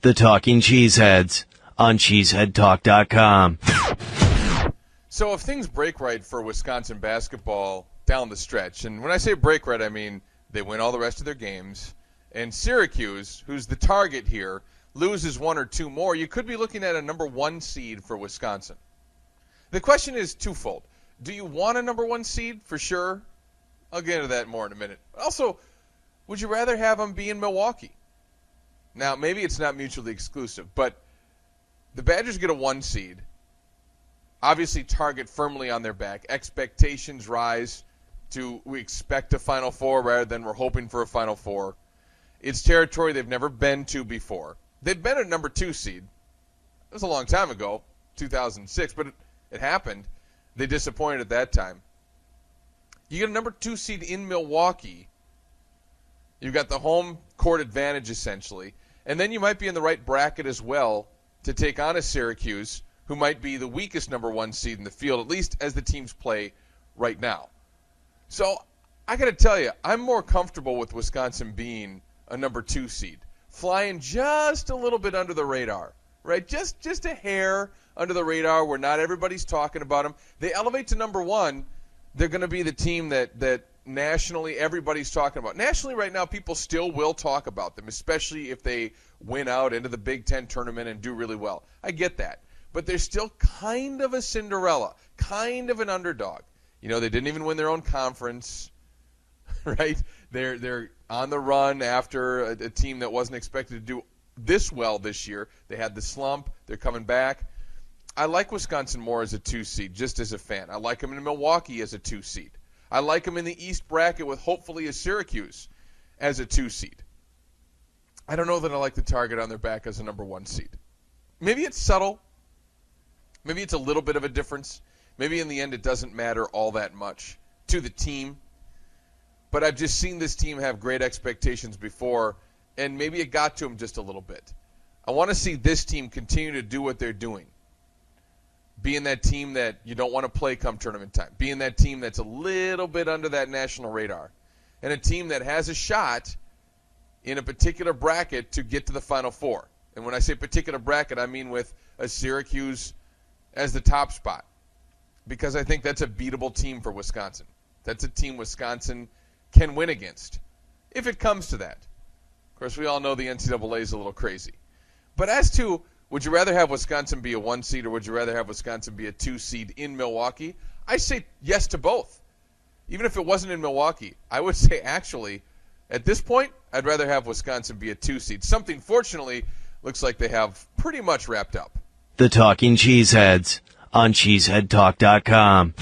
The Talking Cheeseheads on cheeseheadtalk.com. So if things break right for Wisconsin basketball down the stretch, and when I say break right, I mean they win all the rest of their games, and Syracuse, who's the target here, loses one or two more, you could be looking at a number one seed for Wisconsin. The question is twofold. Do you want a number one seed? For sure. I'll get into that more in a minute. Also, would you rather have them be in Milwaukee? Now, maybe it's not mutually exclusive, but the Badgers get a one seed. Obviously, target firmly on their back. Expectations rise to we expect a Final Four rather than we're hoping for a Final Four. It's territory they've never been to before. They've been a number two seed. It was a long time ago, 2006, but it happened. They disappointed at that time. You get a number two seed in Milwaukee. You've got the home court advantage, essentially. And then you might be in the right bracket as well to take on a Syracuse, who might be the weakest number one seed in the field, at least as the teams play right now. So I got to tell you, I'm more comfortable with Wisconsin being a number two seed, flying just a little bit under the radar, right? Just a hair under the radar where not everybody's talking about them. They elevate to number one, they're going to be the team that nationally everybody's talking about. Nationally right now, people still will talk about them, especially if they win out into the Big Ten tournament and do really well. I get that. But they're still kind of a Cinderella, kind of an underdog. You know, they didn't even win their own conference, right? They're on the run after a team that wasn't expected to do this well this year. They had the slump. They're coming back. I like Wisconsin more as a two seed, just as a fan. I like them in Milwaukee as a two seed. I like them in the East bracket with hopefully a Syracuse as a two seed. I don't know that I like the target on their back as a number one seed. Maybe it's subtle. Maybe it's a little bit of a difference. Maybe in the end it doesn't matter all that much to the team. But I've just seen this team have great expectations before, and maybe it got to them just a little bit. I want to see this team continue to do what they're doing. Being that team that you don't want to play come tournament time. Being that team that's a little bit under that national radar. And a team that has a shot in a particular bracket to get to the Final Four. And when I say particular bracket, I mean with a Syracuse as the top spot. Because I think that's a beatable team for Wisconsin. That's a team Wisconsin can win against, if it comes to that. Of course, we all know the NCAA is a little crazy. But as to, would you rather have Wisconsin be a one seed or would you rather have Wisconsin be a two seed in Milwaukee? I say yes to both. Even if it wasn't in Milwaukee, I would say actually, at this point, I'd rather have Wisconsin be a two seed. Something, fortunately, looks like they have pretty much wrapped up. The Talking Cheeseheads on cheeseheadtalk.com.